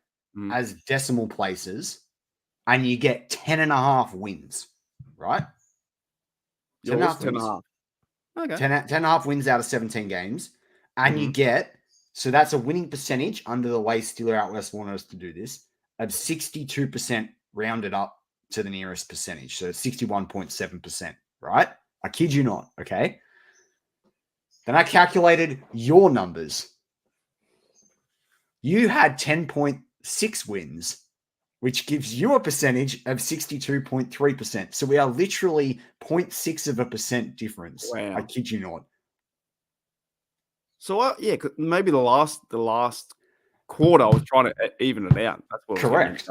as decimal places, and you get 10.5 wins, right? 10.5. Okay. 10.5 wins out of 17 games. And you get, so that's a winning percentage under the way Steeler Out West wanted us to do this, of 62% rounded up to the nearest percentage. So 61.7%, right? I kid you not, okay? Then I calculated your numbers. You had 10.6 wins, which gives you a percentage of 62.3%. So we are literally 0.6% difference. Wow. I kid you not. So maybe the last quarter I was trying to even it out. That's what correct.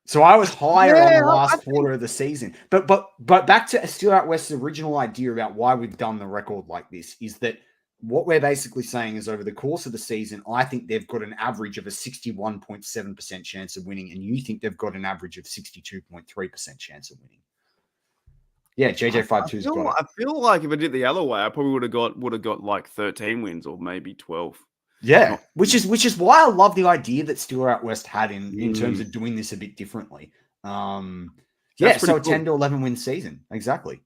So I was higher on the last quarter of the season. But back to Steeler Out West's original idea about why we've done the record like this is that what we're basically saying is over the course of the season, I think they've got an average of a 61.7% chance of winning, and you think they've got an average of 62.3% chance of winning. Yeah, JJ52's got it. I feel like if I did the other way, I probably would have got like 13 wins or maybe 12. Yeah, which is why I love the idea that Steeler Out West had in terms of doing this a bit differently. So a 10 to 11 win season. Exactly.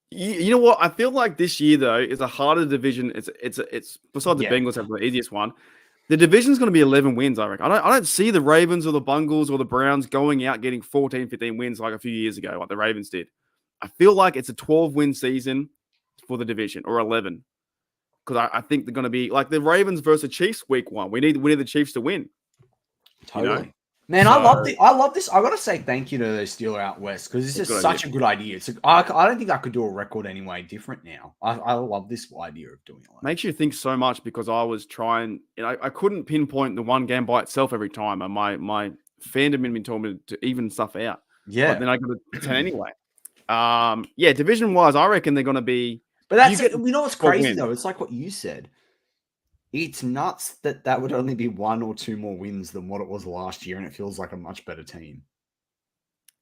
You know what? I feel like this year though is a harder division. It's besides the Bengals have the easiest one. The division's going to be 11 wins, I reckon. I don't see the Ravens or the Bengals or the Browns going out getting 14, 15 wins like a few years ago, like the Ravens did. I feel like it's a 12-win season for the division, or 11. Because I think they're going to be like the Ravens versus the Chiefs week 1. We need the Chiefs to win. Totally. Man, so, I love this. I got to say thank you to the Steeler Out West because this is such a good idea. I don't think I could do a record anyway different now. I love this idea of doing it. Makes you think so much because I was trying, I couldn't pinpoint the one game by itself every time. And my fandom had been told me to even stuff out. Yeah. But then I got a 10 anyway. Division wise, I reckon they're going to be. But that's it. You know what's crazy though? It's like what you said. It's nuts that would only be 1 or 2 more wins than what it was last year, and it feels like a much better team.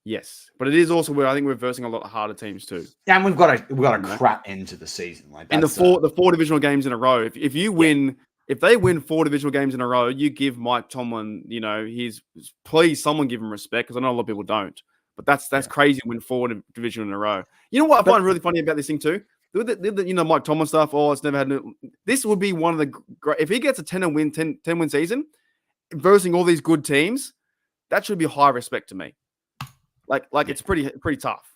Yes, but it is also where I think we're versing a lot of harder teams too. Yeah, and we've got a crap end to the season. Like and the four divisional games in a row. If you win, if they win 4 divisional games in a row, you give Mike Tomlin, please someone give him respect, because I know a lot of people don't. But that's crazy to win 4 divisional in a row. You know what I find really funny about this thing too? Mike Tomlin stuff. Oh, it's never had. This would be one of the great. If he gets a 10 win season, versing all these good teams, that should be high respect to me. It's pretty tough.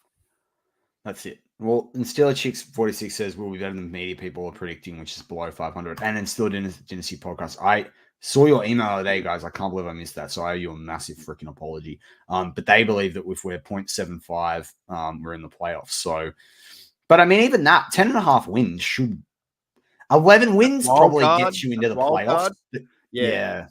That's it. Well, and Steeler Chicks 46 says we'll be better than media people are predicting, which is below 500. And then Still Dynasty podcast. I saw your email today, guys. I can't believe I missed that. So I owe you a massive freaking apology. But they believe that if we're 0.75, we're in the playoffs. So, but I mean, even that 10.5 wins should 11 wins probably gets you into the playoffs. Yeah.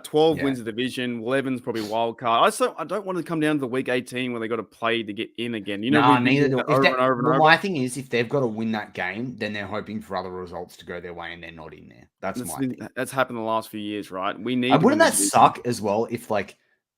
12 wins the division. 11's probably wild card. I don't want to come down to the week 18 where they got to play to get in again. Neither do over. My thing is, if they've got to win that game, then they're hoping for other results to go their way, and they're not in there. That's happened the last few years, right? Wouldn't that suck as well if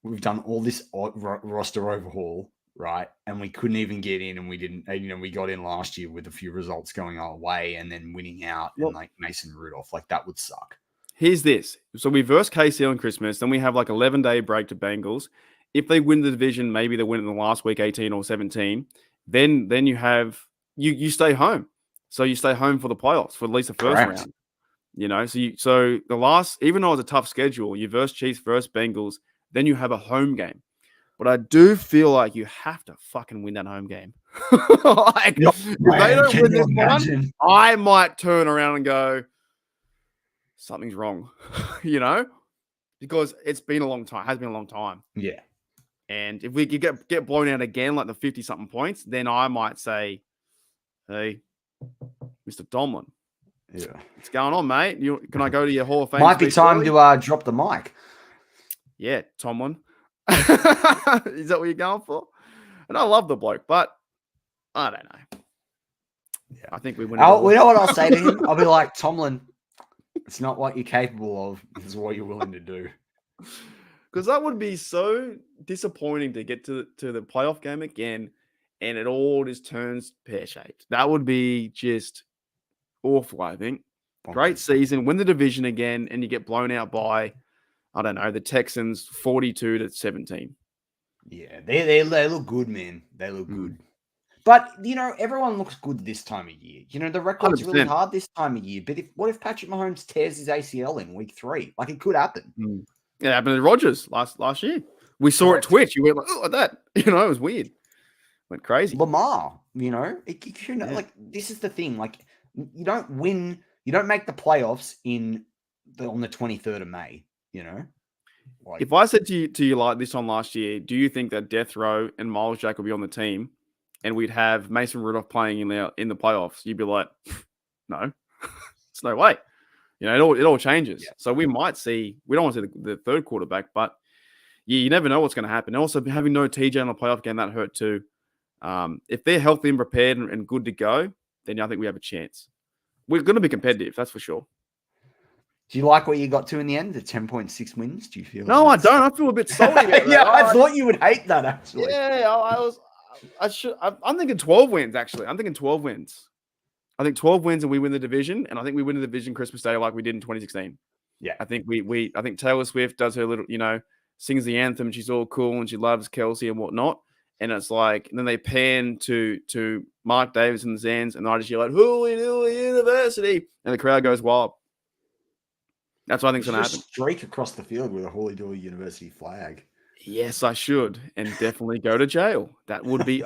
we've done all this roster overhaul, right, and we couldn't even get in, and we didn't. We got in last year with a few results going our way, and then winning out, and Mason Rudolph, that would suck. Here's this. So we verse KC on Christmas. Then we have 11-day break to Bengals. If they win the division, maybe they win in the last week, 18 or 17. Then you have you stay home. So you stay home for the playoffs for at least the first round. So the last, even though it's a tough schedule, you verse Chiefs, verse Bengals, then you have a home game. But I do feel like you have to fucking win that home game. If they don't win this one, I might turn around and go, something's wrong, because it's been a long time. It has been a long time. Yeah. And if we could get blown out again, like the 50-something points, then I might say, hey, Mr. Tomlin. Yeah. What's going on, mate? Can I go to your Hall of Fame? Might be time to drop the mic. Yeah, Tomlin. Is that what you're going for? And I love the bloke, but I don't know. Yeah, I think we win. You know what I'll say to him? I'll be like, Tomlin, it's not what you're capable of. It's what you're willing to do. Because that would be so disappointing to get to the playoff game again, and it all just turns pear-shaped. That would be just awful, I think. Great season, win the division again, and you get blown out by, I don't know, the Texans 42-17. Yeah, they look good, man. They look good. But, everyone looks good this time of year. The record's 100%. Really hard this time of year. But what if Patrick Mahomes tears his ACL in week 3? It could happen. It happened to Rodgers last year. We saw it Twitch. You went like that. It was weird. Went crazy. Lamar, this is the thing. You don't win. You don't make the playoffs on the 23rd of May, If I said to you like this on last year, do you think that Death Row and Miles Jack will be on the team? And we'd have Mason Rudolph playing in the playoffs, you'd be like, no, it's no way. It all changes. Yeah. So we might see, we don't want to see the third quarterback, but you never know what's going to happen. Also, having no TJ in the playoff game, that hurt too. If they're healthy and prepared and good to go, then I think we have a chance. We're going to be competitive, that's for sure. Do you like what you got to in the end, the 10.6 wins? Do you feel? No, I don't. I feel a bit salty about that. I thought you would hate that, actually. Yeah, I'm thinking 12 wins, actually. I'm thinking 12 wins. I think 12 wins and we win the division, and I think we win the division Christmas Day like we did in 2016. Yeah. I think I think Taylor Swift does her little, sings the anthem. She's all cool and she loves Kelsey and whatnot. And it's and then they pan to Mark Davis and the Zans, and I just yell Holy University, and the crowd goes wild. That's what I think's going to happen. Streak across the field with a Holy Dooley University flag. Yes, I should, and definitely go to jail. That would be,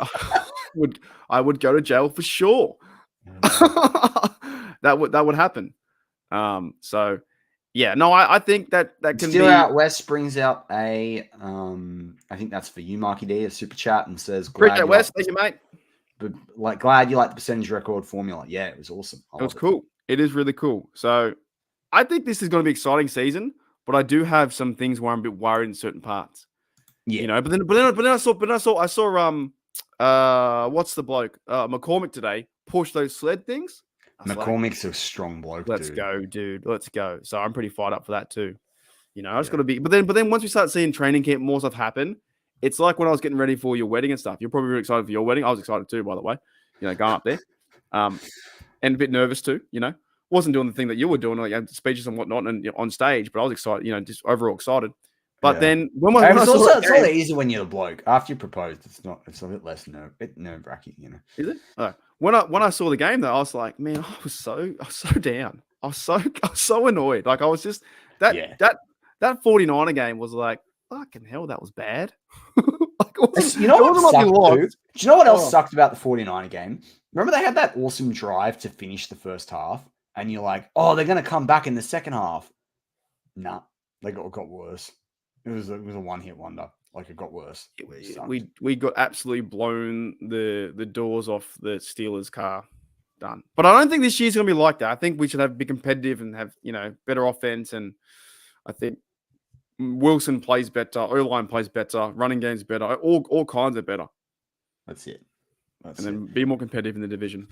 I would go to jail for sure. That would happen. So yeah, no, I think that can Still be. Out West brings out a, I think that's for you, Marky D, a super chat, and says, "Appreciate West, thank you, mate." But glad you like the percentage record formula. Yeah, it was awesome. It was cool. It is really cool. So I think this is going to be an exciting season, but I do have some things where I'm a bit worried in certain parts. Yeah, but then I saw what's the bloke McCormick today push those sled things. McCormick's a strong bloke. Let's go, dude. Let's go. So I'm pretty fired up for that too. It's got to be. But then once we start seeing training camp more stuff happen, it's like when I was getting ready for your wedding and stuff. You're probably really excited for your wedding. I was excited too, by the way. Going up there, and a bit nervous too. Wasn't doing the thing that you were doing, like speeches and whatnot, and on stage. But I was excited. Just overall excited. But then when I it's saw also it's all easier when you're the bloke. After you proposed, it's a bit less nerve wracking. Is it? When I saw the game though, I was like, man, I was so down. I was so annoyed. Like I was just that 49er game was like, fucking hell, that was bad. You know what sucked, do you know what else sucked about the 49er game? Remember they had that awesome drive to finish the first half, and you're like, oh, they're going to come back in the second half. Nah, they got worse. It was a one-hit wonder. Like, it got worse. We got absolutely blown the doors off the Steelers' car. Done. But I don't think this year's going to be like that. I think we should be competitive and have, better offense. And I think Wilson plays better. O-line plays better. Running game's better. All kinds are better. That's it. Then be more competitive in the division.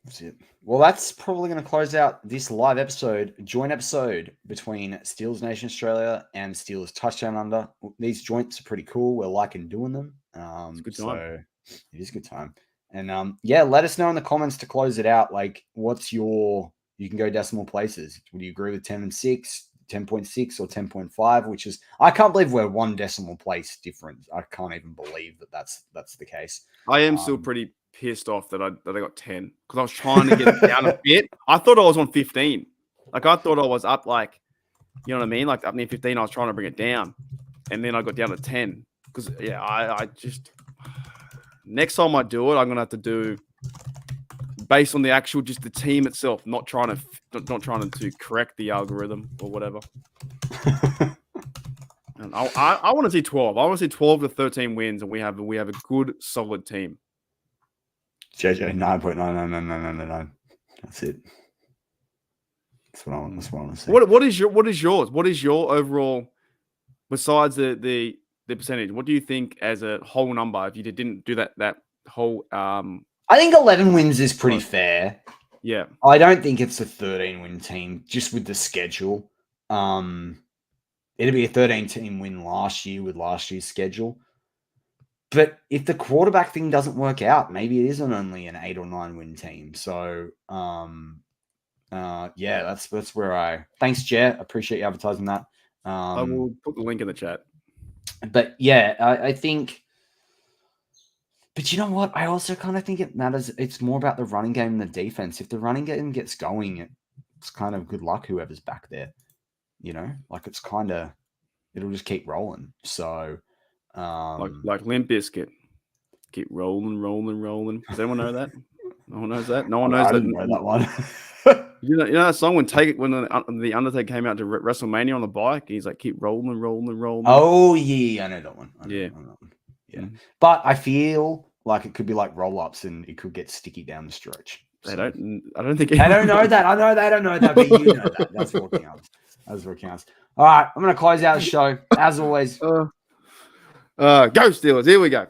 That's it. Well, that's probably going to close out this live episode, joint episode between Steelers Nation Australia and Steelers Touchdown Under. These joints are pretty cool. We're liking doing them. It's a good time. So it is a good time. And let us know in the comments to close it out. Like, you can go decimal places. Would you agree with 10 and 6, 10.6 or 10.5, which is, I can't believe we're one decimal place different. I can't even believe that's the case. I am still pretty pissed off that I got 10 because I was trying to get it down a bit. I thought I was on 15. Like I thought I was up like, you know what I mean? Like up near 15, I was trying to bring it down. And then I got down to 10 because I just, next time I do it, I'm going to have to do based on the actual, just the team itself, not trying to correct the algorithm or whatever. And I want to see 12. I want to see 12 to 13 wins, and we have a good, solid team. JJ 9.99999. That's it. That's what I want to see. What is yours? What is your overall, besides the percentage? What do you think as a whole number? If you didn't do that whole I think 11 wins is pretty fair. Yeah. I don't think it's a 13-win team just with the schedule. It'd be a 13-team win last year with last year's schedule. But if the quarterback thing doesn't work out, maybe it isn't only an 8 or 9-win team. So, that's where thanks, Jer. Appreciate you advertising that. I will put the link in the chat. But yeah, I think. But you know what? I also kind of think it matters. It's more about the running game and the defense. If the running game gets going, it's kind of good luck whoever's back there. Like it's kind of, it'll just keep rolling. So, like Limp Bizkit, keep rolling. Does anyone know that? No one knows that. No one knows I that. didn't know that one. You know that song when the Undertaker came out to WrestleMania on the bike. He's like, keep rolling. Oh yeah, I know that one. Yeah. But I feel like it could be like roll-ups and it could get sticky down the stretch. I don't think they don't know that. I know they don't know that, but you know that. That's what counts. All right, I'm going to close out the show as always. Go Steelers. Here we go.